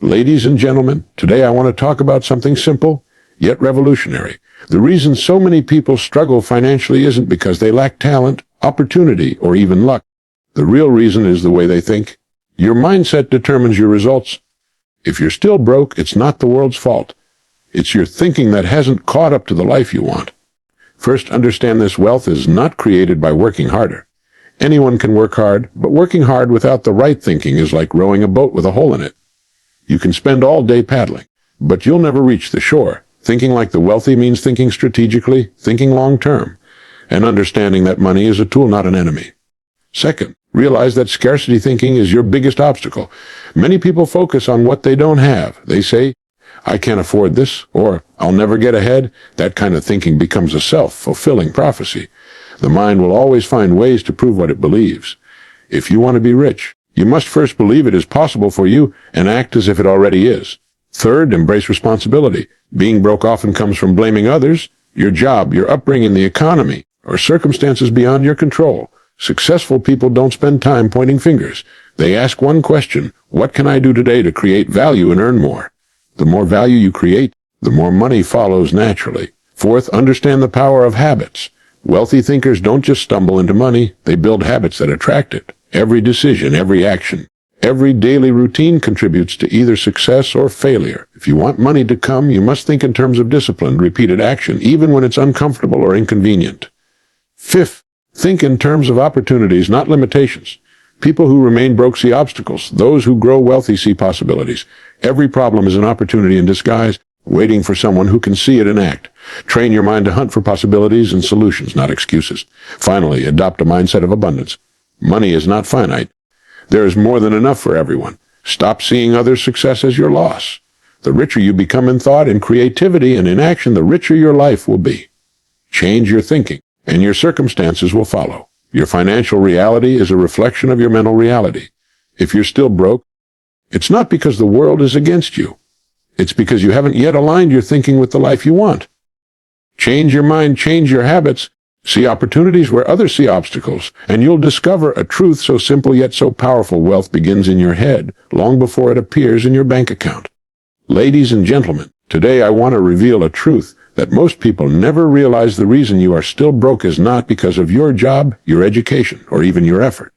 Ladies and gentlemen, today I want to talk about something simple, yet revolutionary. The reason so many people struggle financially isn't because they lack talent, opportunity, or even luck. The real reason is the way they think. Your mindset determines your results. If you're still broke, it's not the world's fault. It's your thinking that hasn't caught up to the life you want. First, understand this: wealth is not created by working harder. Anyone can work hard, but working hard without the right thinking is like rowing a boat with a hole in it. You can spend all day paddling, but you'll never reach the shore. Thinking like the wealthy means thinking strategically, thinking long-term, and understanding that money is a tool, not an enemy. Second, realize that scarcity thinking is your biggest obstacle. Many people focus on what they don't have. They say, "I can't afford this," or "I'll never get ahead." That kind of thinking becomes a self-fulfilling prophecy. The mind will always find ways to prove what it believes. If you want to be rich, you must first believe it is possible for you and act as if it already is. Third, embrace responsibility. Being broke often comes from blaming others, your job, your upbringing, the economy, or circumstances beyond your control. Successful people don't spend time pointing fingers. They ask one question: what can I do today to create value and earn more? The more value you create, the more money follows naturally. Fourth, understand the power of habits. Wealthy thinkers don't just stumble into money, they build habits that attract it. Every decision, every action, every daily routine contributes to either success or failure. If you want money to come, you must think in terms of disciplined, repeated action, even when it's uncomfortable or inconvenient. Fifth, think in terms of opportunities, not limitations. People who remain broke see obstacles. Those who grow wealthy see possibilities. Every problem is an opportunity in disguise, waiting for someone who can see it and act. Train your mind to hunt for possibilities and solutions, not excuses. Finally, adopt a mindset of abundance. Money is not finite. There is more than enough for everyone. Stop seeing others' success as your loss. The richer you become in thought, in creativity, and in action, the richer your life will be. Change your thinking, and your circumstances will follow. Your financial reality is a reflection of your mental reality. If you're still broke, it's not because the world is against you. It's because you haven't yet aligned your thinking with the life you want. Change your mind, change your habits, see opportunities where others see obstacles, and you'll discover a truth so simple yet so powerful. Wealth begins in your head, long before it appears in your bank account. Ladies and gentlemen, today I want to reveal a truth that most people never realize. The reason you are still broke is not because of your job, your education, or even your effort.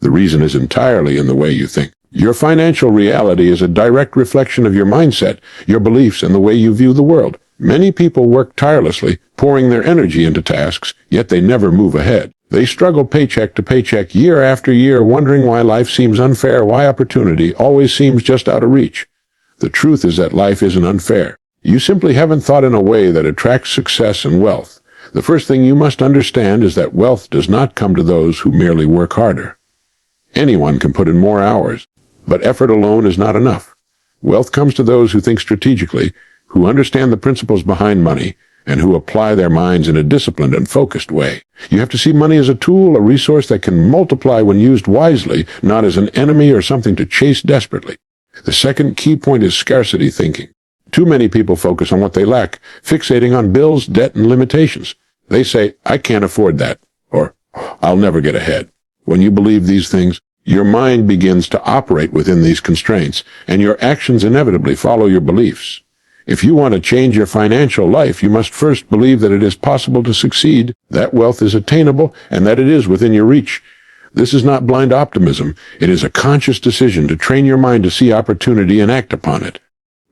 The reason is entirely in the way you think. Your financial reality is a direct reflection of your mindset, your beliefs, and the way you view the world. Many people work tirelessly, pouring their energy into tasks, yet they never move ahead. They struggle paycheck to paycheck, year after year, wondering why life seems unfair, why opportunity always seems just out of reach. The truth is that life isn't unfair. You simply haven't thought in a way that attracts success and wealth. The first thing you must understand is that wealth does not come to those who merely work harder. Anyone can put in more hours, but effort alone is not enough. Wealth comes to those who think strategically, who understand the principles behind money, and who apply their minds in a disciplined and focused way. You have to see money as a tool, a resource that can multiply when used wisely, not as an enemy or something to chase desperately. The second key point is scarcity thinking. Too many people focus on what they lack, fixating on bills, debt, and limitations. They say, "I can't afford that," or "I'll never get ahead." When you believe these things, your mind begins to operate within these constraints, and your actions inevitably follow your beliefs. If you want to change your financial life, you must first believe that it is possible to succeed, that wealth is attainable, and that it is within your reach. This is not blind optimism. It is a conscious decision to train your mind to see opportunity and act upon it.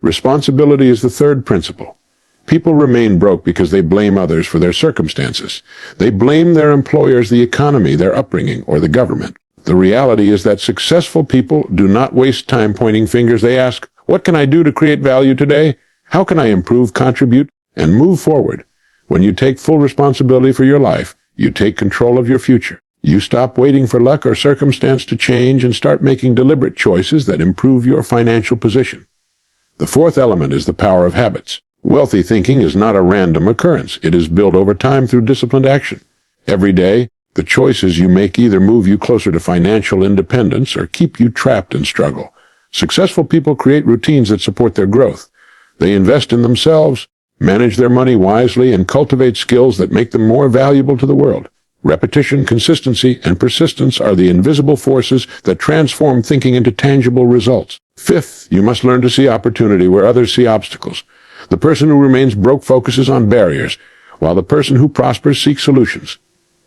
Responsibility is the third principle. People remain broke because they blame others for their circumstances. They blame their employers, the economy, their upbringing, or the government. The reality is that successful people do not waste time pointing fingers. They ask, what can I do to create value today? How can I improve, contribute, and move forward? When you take full responsibility for your life, you take control of your future. You stop waiting for luck or circumstance to change and start making deliberate choices that improve your financial position. The fourth element is the power of habits. Wealthy thinking is not a random occurrence. It is built over time through disciplined action. Every day, the choices you make either move you closer to financial independence or keep you trapped in struggle. Successful people create routines that support their growth. They invest in themselves, manage their money wisely, and cultivate skills that make them more valuable to the world. Repetition, consistency, and persistence are the invisible forces that transform thinking into tangible results. Fifth, you must learn to see opportunity where others see obstacles. The person who remains broke focuses on barriers, while the person who prospers seeks solutions.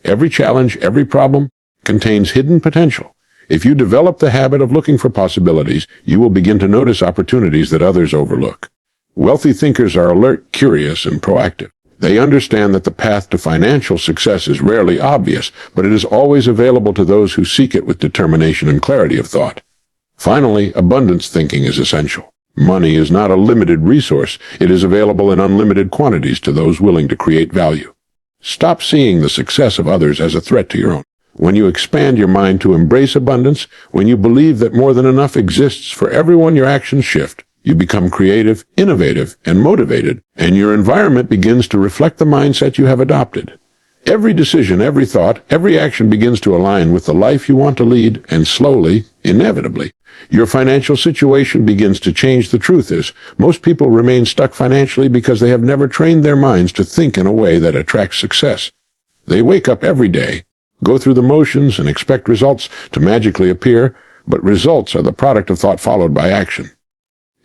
Every challenge, every problem contains hidden potential. If you develop the habit of looking for possibilities, you will begin to notice opportunities that others overlook. Wealthy thinkers are alert, curious, and proactive. They understand that the path to financial success is rarely obvious, but it is always available to those who seek it with determination and clarity of thought. Finally, abundance thinking is essential. Money is not a limited resource. It is available in unlimited quantities to those willing to create value. Stop seeing the success of others as a threat to your own. When you expand your mind to embrace abundance, when you believe that more than enough exists for everyone, your actions shift. You become creative, innovative, and motivated, and your environment begins to reflect the mindset you have adopted. Every decision, every thought, every action begins to align with the life you want to lead, and slowly, inevitably, your financial situation begins to change. The truth is, most people remain stuck financially because they have never trained their minds to think in a way that attracts success. They wake up every day, go through the motions, and expect results to magically appear, but results are the product of thought followed by action.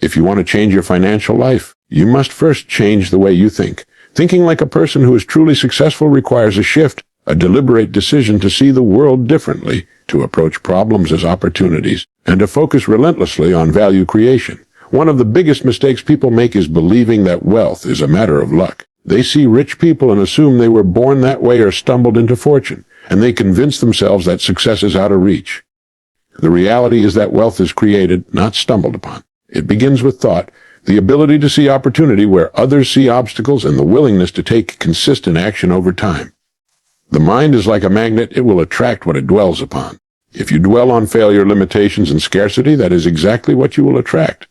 If you want to change your financial life, you must first change the way you think. Thinking like a person who is truly successful requires a shift, a deliberate decision to see the world differently, to approach problems as opportunities, and to focus relentlessly on value creation. One of the biggest mistakes people make is believing that wealth is a matter of luck. They see rich people and assume they were born that way or stumbled into fortune, and they convince themselves that success is out of reach. The reality is that wealth is created, not stumbled upon. It begins with thought, the ability to see opportunity where others see obstacles, and the willingness to take consistent action over time. The mind is like a magnet. It will attract what it dwells upon. If you dwell on failure, limitations, and scarcity, that is exactly what you will attract.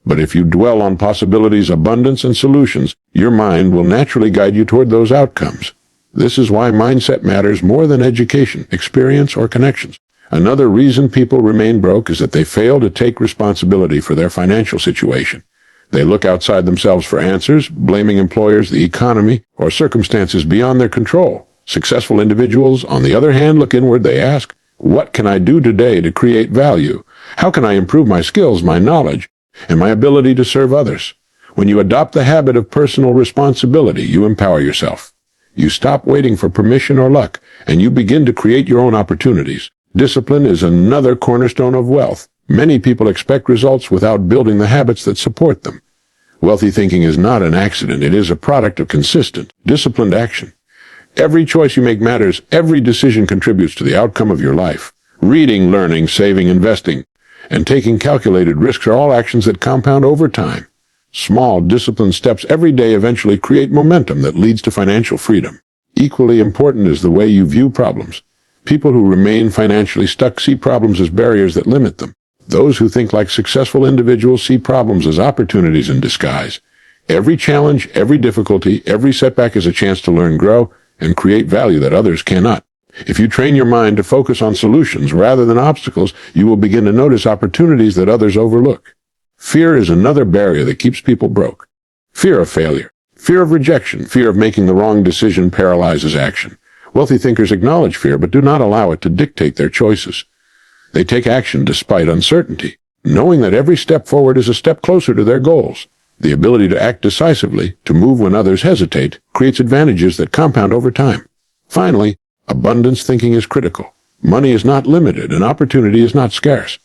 But if you dwell on possibilities, abundance, and solutions, your mind will naturally guide you toward those outcomes. This is why mindset matters more than education, experience, or connections. Another reason people remain broke is that they fail to take responsibility for their financial situation. They look outside themselves for answers, blaming employers, the economy, or circumstances beyond their control. Successful individuals, on the other hand, look inward. They ask, what can I do today to create value? How can I improve my skills, my knowledge, and my ability to serve others? When you adopt the habit of personal responsibility, you empower yourself. You stop waiting for permission or luck, and you begin to create your own opportunities. Discipline is another cornerstone of wealth. Many people expect results without building the habits that support them. Wealthy thinking is not an accident. It is a product of consistent, disciplined action. Every choice you make matters. Every decision contributes to the outcome of your life. Reading, learning, saving, investing, and taking calculated risks are all actions that compound over time. Small, disciplined steps every day eventually create momentum that leads to financial freedom. Equally important is the way you view problems. People who remain financially stuck see problems as barriers that limit them. Those who think like successful individuals see problems as opportunities in disguise. Every challenge, every difficulty, every setback is a chance to learn, grow, and create value that others cannot. If you train your mind to focus on solutions rather than obstacles, you will begin to notice opportunities that others overlook. Fear is another barrier that keeps people broke. Fear of failure, fear of rejection, fear of making the wrong decision paralyzes action. Wealthy thinkers acknowledge fear but do not allow it to dictate their choices. They take action despite uncertainty, knowing that every step forward is a step closer to their goals. The ability to act decisively, to move when others hesitate, creates advantages that compound over time. Finally, abundance thinking is critical. Money is not limited, and opportunity is not scarce.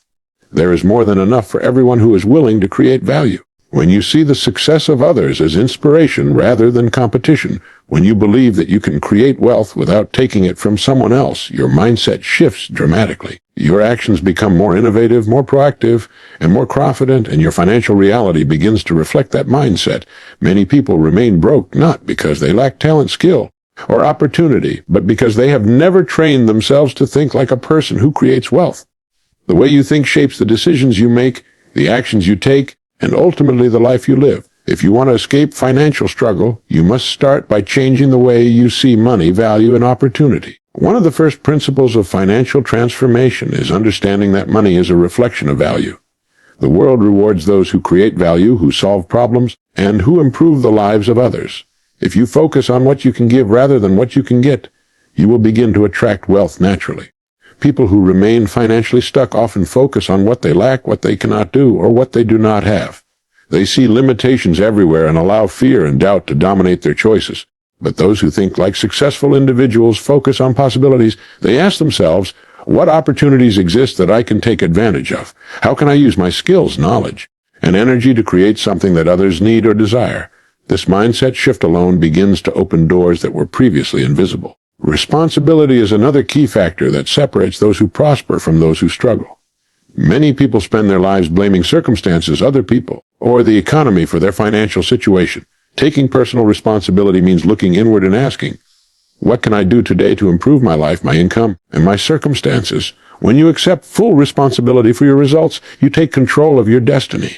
There is more than enough for everyone who is willing to create value. When you see the success of others as inspiration rather than competition, when you believe that you can create wealth without taking it from someone else, your mindset shifts dramatically. Your actions become more innovative, more proactive, and more confident, and your financial reality begins to reflect that mindset. Many people remain broke not because they lack talent, skill, or opportunity, but because they have never trained themselves to think like a person who creates wealth. The way you think shapes the decisions you make, the actions you take, and ultimately the life you live. If you want to escape financial struggle, you must start by changing the way you see money, value, and opportunity. One of the first principles of financial transformation is understanding that money is a reflection of value. The world rewards those who create value, who solve problems, and who improve the lives of others. If you focus on what you can give rather than what you can get, you will begin to attract wealth naturally. People who remain financially stuck often focus on what they lack, what they cannot do, or what they do not have. They see limitations everywhere and allow fear and doubt to dominate their choices. But those who think like successful individuals focus on possibilities. They ask themselves, what opportunities exist that I can take advantage of? How can I use my skills, knowledge, and energy to create something that others need or desire? This mindset shift alone begins to open doors that were previously invisible. Responsibility is another key factor that separates those who prosper from those who struggle. Many people spend their lives blaming circumstances, other people, or the economy for their financial situation. Taking personal responsibility means looking inward and asking, what can I do today to improve my life, my income, and my circumstances? When you accept full responsibility for your results, you take control of your destiny.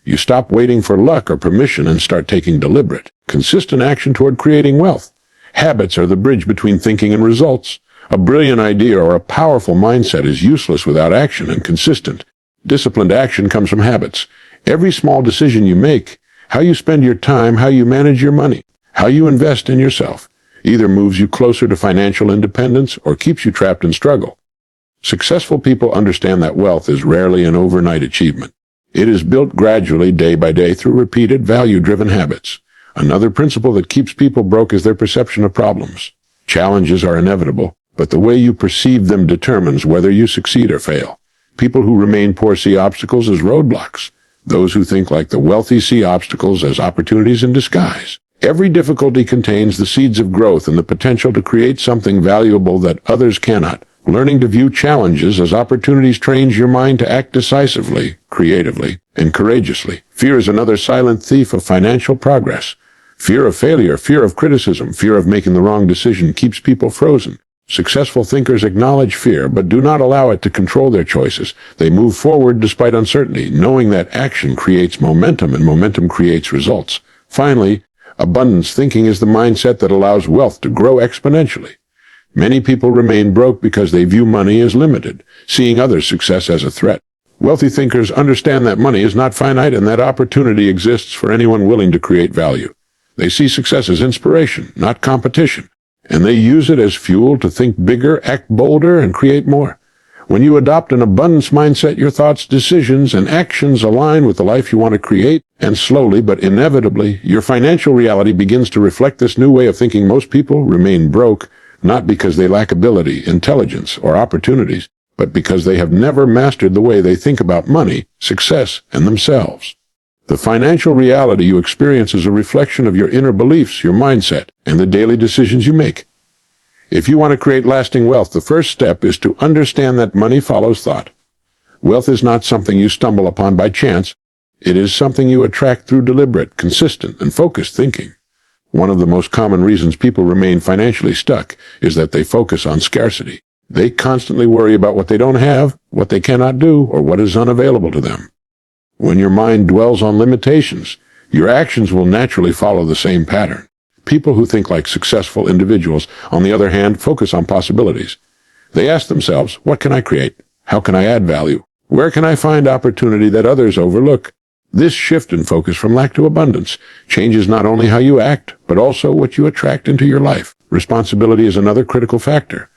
You stop waiting for luck or permission and start taking deliberate, consistent action toward creating wealth. Habits are the bridge between thinking and results. A brilliant idea or a powerful mindset is useless without action and consistent. Disciplined action comes from habits. Every small decision you make, how you spend your time, how you manage your money, how you invest in yourself, either moves you closer to financial independence or keeps you trapped in struggle. Successful people understand that wealth is rarely an overnight achievement. It is built gradually, day by day, through repeated, value-driven habits. Another principle that keeps people broke is their perception of problems. Challenges are inevitable, but the way you perceive them determines whether you succeed or fail. People who remain poor see obstacles as roadblocks. Those who think like the wealthy see obstacles as opportunities in disguise. Every difficulty contains the seeds of growth and the potential to create something valuable that others cannot. Learning to view challenges as opportunities trains your mind to act decisively, creatively, and courageously. Fear is another silent thief of financial progress. Fear of failure, fear of criticism, fear of making the wrong decision keeps people frozen. Successful thinkers acknowledge fear, but do not allow it to control their choices. They move forward despite uncertainty, knowing that action creates momentum and momentum creates results. Finally, abundance thinking is the mindset that allows wealth to grow exponentially. Many people remain broke because they view money as limited, seeing others' success as a threat. Wealthy thinkers understand that money is not finite and that opportunity exists for anyone willing to create value. They see success as inspiration, not competition, and they use it as fuel to think bigger, act bolder, and create more. When you adopt an abundance mindset, your thoughts, decisions, and actions align with the life you want to create, and slowly but inevitably, your financial reality begins to reflect this new way of thinking. Most people remain broke, not because they lack ability, intelligence, or opportunities, but because they have never mastered the way they think about money, success, and themselves. The financial reality you experience is a reflection of your inner beliefs, your mindset, and the daily decisions you make. If you want to create lasting wealth, the first step is to understand that money follows thought. Wealth is not something you stumble upon by chance. It is something you attract through deliberate, consistent, and focused thinking. One of the most common reasons people remain financially stuck is that they focus on scarcity. They constantly worry about what they don't have, what they cannot do, or what is unavailable to them. When your mind dwells on limitations, your actions will naturally follow the same pattern. People who think like successful individuals, on the other hand, focus on possibilities. They ask themselves, what can I create? How can I add value? Where can I find opportunity that others overlook? This shift in focus from lack to abundance changes not only how you act, but also what you attract into your life. Responsibility is another critical factor.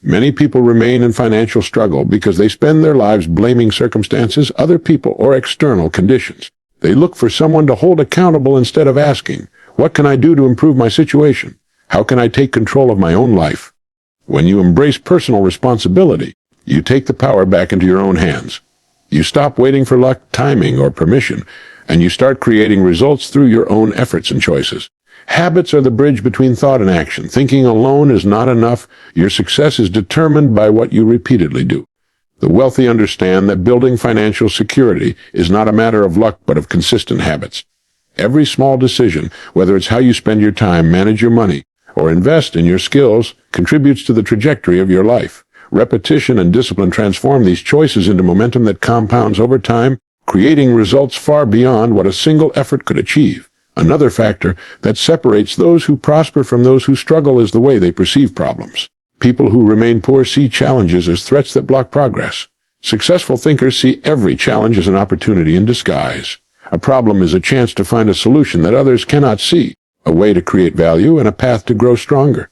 Many people remain in financial struggle because they spend their lives blaming circumstances, other people, or external conditions. They look for someone to hold accountable instead of asking, what can I do to improve my situation? How can I take control of my own life? When you embrace personal responsibility, you take the power back into your own hands. You stop waiting for luck, timing, or permission, and you start creating results through your own efforts and choices. Habits are the bridge between thought and action. Thinking alone is not enough. Your success is determined by what you repeatedly do. The wealthy understand that building financial security is not a matter of luck, but of consistent habits. Every small decision, whether it's how you spend your time, manage your money, or invest in your skills, contributes to the trajectory of your life. Repetition and discipline transform these choices into momentum that compounds over time, creating results far beyond what a single effort could achieve. Another factor that separates those who prosper from those who struggle is the way they perceive problems. People who remain poor see challenges as threats that block progress. Successful thinkers see every challenge as an opportunity in disguise. A problem is a chance to find a solution that others cannot see, a way to create value, and a path to grow stronger.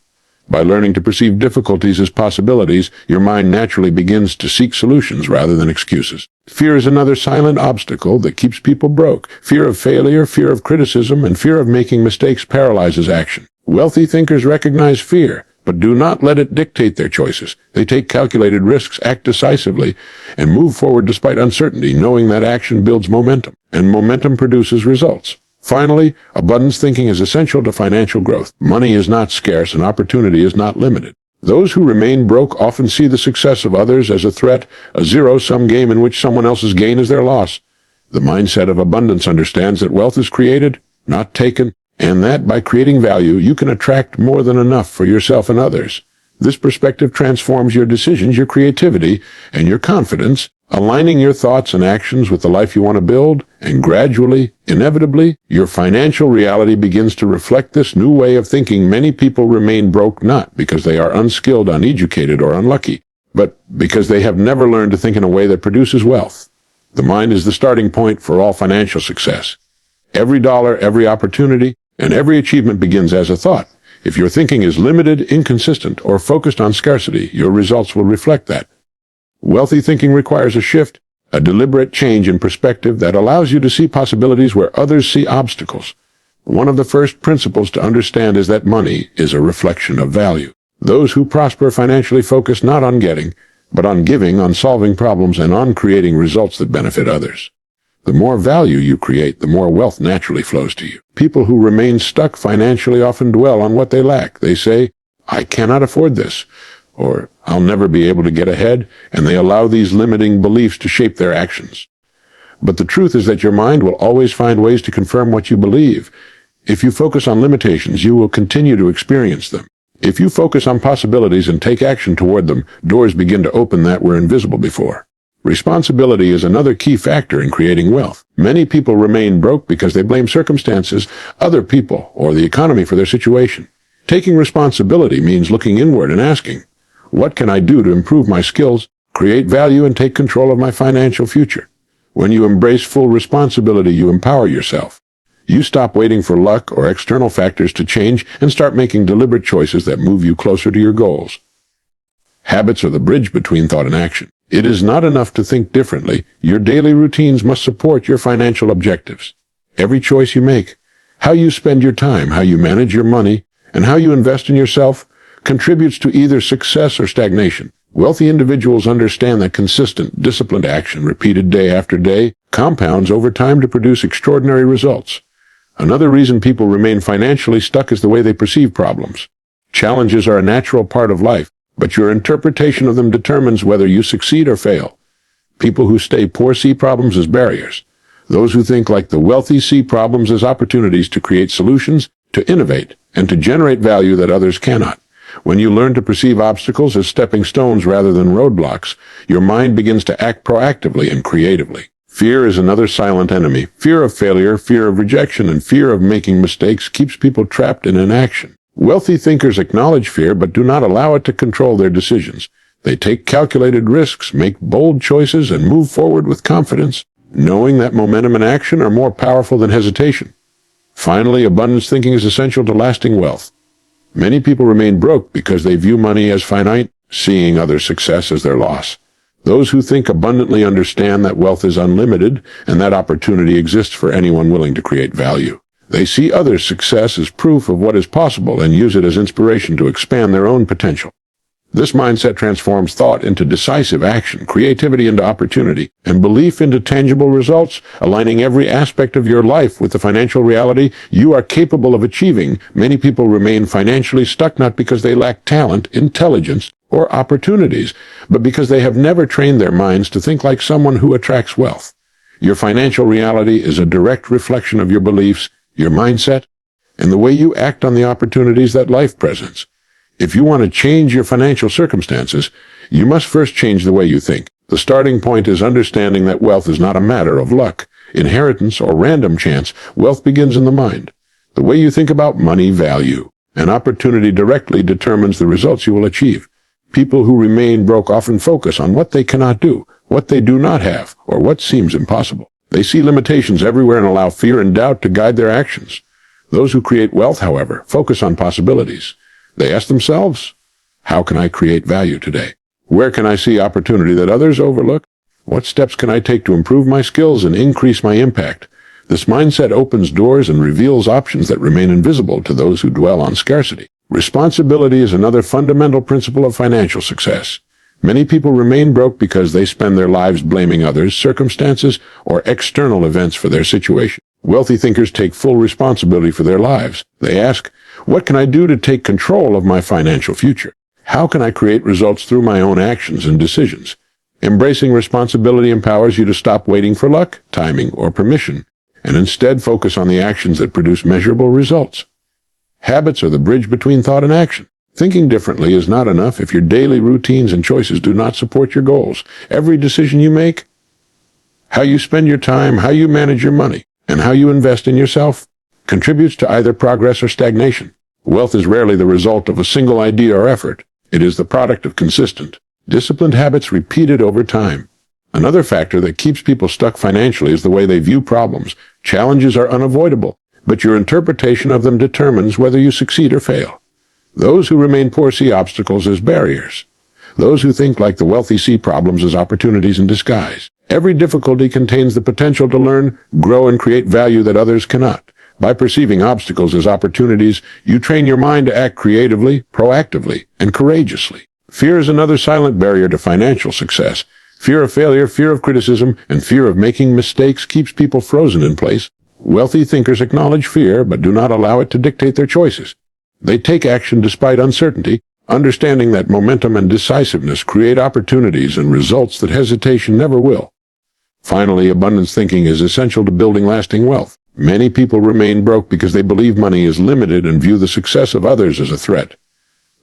By learning to perceive difficulties as possibilities, your mind naturally begins to seek solutions rather than excuses. Fear is another silent obstacle that keeps people broke. Fear of failure, fear of criticism, and fear of making mistakes paralyzes action. Wealthy thinkers recognize fear, but do not let it dictate their choices. They take calculated risks, act decisively, and move forward despite uncertainty, knowing that action builds momentum, and momentum produces results. Finally, abundance thinking is essential to financial growth. Money is not scarce and opportunity is not limited. Those who remain broke often see the success of others as a threat, a zero-sum game in which someone else's gain is their loss. The mindset of abundance understands that wealth is created, not taken, and that by creating value, you can attract more than enough for yourself and others. This perspective transforms your decisions, your creativity, and your confidence, aligning your thoughts and actions with the life you want to build, and gradually, inevitably, your financial reality begins to reflect this new way of thinking. Many people remain broke not because they are unskilled, uneducated, or unlucky, but because they have never learned to think in a way that produces wealth. The mind is the starting point for all financial success. Every dollar, every opportunity, and every achievement begins as a thought. If your thinking is limited, inconsistent, or focused on scarcity, your results will reflect that. Wealthy thinking requires a shift, a deliberate change in perspective that allows you to see possibilities where others see obstacles. One of the first principles to understand is that money is a reflection of value. Those who prosper financially focus not on getting, but on giving, on solving problems, and on creating results that benefit others. The more value you create, the more wealth naturally flows to you. People who remain stuck financially often dwell on what they lack. They say, "I cannot afford this," or "I'll never be able to get ahead," and they allow these limiting beliefs to shape their actions. But the truth is that your mind will always find ways to confirm what you believe. If you focus on limitations, you will continue to experience them. If you focus on possibilities and take action toward them, doors begin to open that were invisible before. Responsibility is another key factor in creating wealth. Many people remain broke because they blame circumstances, other people, or the economy for their situation. Taking responsibility means looking inward and asking, what can I do to improve my skills, create value, and take control of my financial future? When you embrace full responsibility, you empower yourself. You stop waiting for luck or external factors to change and start making deliberate choices that move you closer to your goals. Habits are the bridge between thought and action. It is not enough to think differently. Your daily routines must support your financial objectives. Every choice you make, how you spend your time, how you manage your money, and how you invest in yourself, contributes to either success or stagnation. Wealthy individuals understand that consistent, disciplined action, repeated day after day, compounds over time to produce extraordinary results. Another reason people remain financially stuck is the way they perceive problems. Challenges are a natural part of life, but your interpretation of them determines whether you succeed or fail. People who stay poor see problems as barriers. Those who think like the wealthy see problems as opportunities to create solutions, to innovate, and to generate value that others cannot. When you learn to perceive obstacles as stepping stones rather than roadblocks, your mind begins to act proactively and creatively. Fear is another silent enemy. Fear of failure, fear of rejection, and fear of making mistakes keeps people trapped in inaction. Wealthy thinkers acknowledge fear but do not allow it to control their decisions. They take calculated risks, make bold choices, and move forward with confidence, knowing that momentum and action are more powerful than hesitation. Finally, abundance thinking is essential to lasting wealth. Many people remain broke because they view money as finite, seeing others' success as their loss. Those who think abundantly understand that wealth is unlimited and that opportunity exists for anyone willing to create value. They see others' success as proof of what is possible and use it as inspiration to expand their own potential. This mindset transforms thought into decisive action, creativity into opportunity, and belief into tangible results, aligning every aspect of your life with the financial reality you are capable of achieving. Many people remain financially stuck not because they lack talent, intelligence, or opportunities, but because they have never trained their minds to think like someone who attracts wealth. Your financial reality is a direct reflection of your beliefs, your mindset, and the way you act on the opportunities that life presents. If you want to change your financial circumstances, you must first change the way you think. The starting point is understanding that wealth is not a matter of luck, inheritance, or random chance. Wealth begins in the mind. The way you think about money, value, and opportunity directly determines the results you will achieve. People who remain broke often focus on what they cannot do, what they do not have, or what seems impossible. They see limitations everywhere and allow fear and doubt to guide their actions. Those who create wealth, however, focus on possibilities. They ask themselves, how can I create value today? Where can I see opportunity that others overlook? What steps can I take to improve my skills and increase my impact? This mindset opens doors and reveals options that remain invisible to those who dwell on scarcity. Responsibility is another fundamental principle of financial success. Many people remain broke because they spend their lives blaming others, circumstances, or external events for their situation. Wealthy thinkers take full responsibility for their lives. They ask, what can I do to take control of my financial future? How can I create results through my own actions and decisions? Embracing responsibility empowers you to stop waiting for luck, timing, or permission, and instead focus on the actions that produce measurable results. Habits are the bridge between thought and action. Thinking differently is not enough if your daily routines and choices do not support your goals. Every decision you make, how you spend your time, how you manage your money, and how you invest in yourself, contributes to either progress or stagnation. Wealth is rarely the result of a single idea or effort. It is the product of consistent, disciplined habits repeated over time. Another factor that keeps people stuck financially is the way they view problems. Challenges are unavoidable, but your interpretation of them determines whether you succeed or fail. Those who remain poor see obstacles as barriers. Those who think like the wealthy see problems as opportunities in disguise. Every difficulty contains the potential to learn, grow, and create value that others cannot. By perceiving obstacles as opportunities, you train your mind to act creatively, proactively, and courageously. Fear is another silent barrier to financial success. Fear of failure, fear of criticism, and fear of making mistakes keeps people frozen in place. Wealthy thinkers acknowledge fear, but do not allow it to dictate their choices. They take action despite uncertainty, understanding that momentum and decisiveness create opportunities and results that hesitation never will. Finally, abundance thinking is essential to building lasting wealth. Many people remain broke because they believe money is limited and view the success of others as a threat.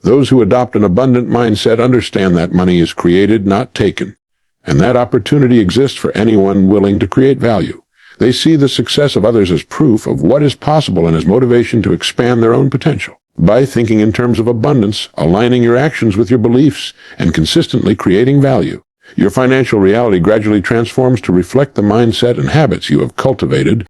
Those who adopt an abundant mindset understand that money is created, not taken, and that opportunity exists for anyone willing to create value. They see the success of others as proof of what is possible and as motivation to expand their own potential. By thinking in terms of abundance, aligning your actions with your beliefs, and consistently creating value, your financial reality gradually transforms to reflect the mindset and habits you have cultivated